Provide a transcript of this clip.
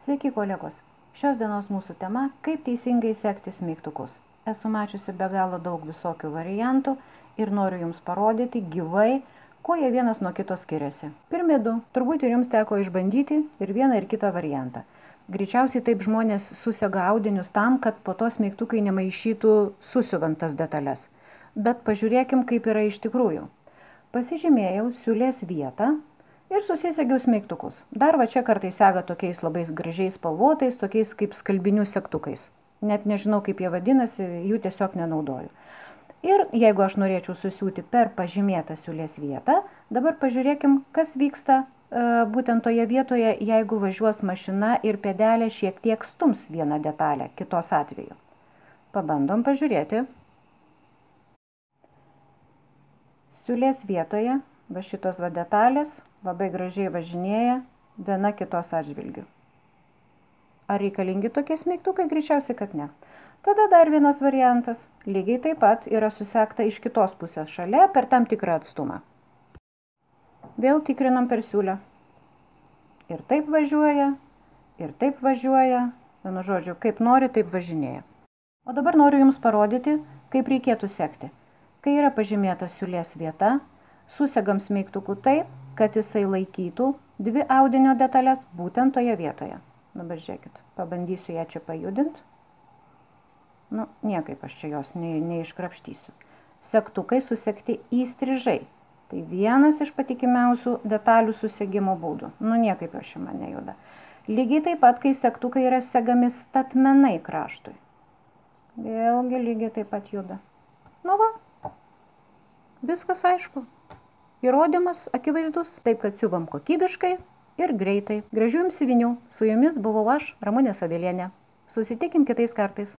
Sveiki kolegos! Šios dienos mūsų tema – kaip teisingai segti smeigtukus. Esu mačiusi be galo daug visokių variantų ir noriu jums parodyti gyvai, kuo jie vienas nuo kito skiriasi. Pirmi du, turbūt ir jums teko išbandyti ir vieną ir kitą variantą. Greičiausiai taip žmonės susega audinius tam, kad po to smeigtukai nemaišytų susiuvant tas detalės. Bet pažiūrėkim, kaip yra iš tikrųjų. Pasižymėjau siūlės vietą ir susisegiau smeigtukus. Dar va čia kartais sega tokiais labai gražiais spalvotais, tokiais kaip skalbinių segtukais. Net nežinau, kaip jie vadinasi, jų tiesiog nenaudoju. Ir jeigu aš norėčiau susiūti per pažymėtą siūlės vietą, dabar pažiūrėkim, kas vyksta būtent toje vietoje, jeigu važiuos mašina ir pėdelė šiek tiek stums vieną detalę, kitos atveju. Pabandom pažiūrėti. Siūlės vietoje, va šitos va detalės, labai gražiai važinėja viena kitos atžvilgių. Ar reikalingi tokie smeigtukai? Greičiausiai, kad ne. Tada dar vienas variantas. Lygiai taip pat yra susegta iš kitos pusės šalia per tam tikrą atstumą. Vėl tikrinam per siūlę. Ir taip važiuoja, ir taip važiuoja. Vienu žodžiu, kaip nori, taip važinėja. O dabar noriu jums parodyti, kaip reikėtų segti. Kai yra pažymėta siūlės vieta, susegam smeigtuku taip, kad jisai laikytų dvi audinio detalės būtent toje vietoje. Dabar žiūrėkit, pabandysiu ją čia pajudinti. Niekaip aš čia jos neiškrapštysiu. Segtukai susegti įstrižai. Tai vienas iš patikimiausių detalių susegimo būdų. Niekaip jos čia man nejuda. Lygiai taip pat, kai segtukai yra segami statmenai kraštui. Vėlgi lygiai taip pat juda. Va, viskas aišku. Įrodymas akivaizdus, taip kad siuvam kokybiškai ir greitai. Gražių jums siuvinių. Su jumis buvau aš, Ramunė Savilienė. Susitikim kitais kartais.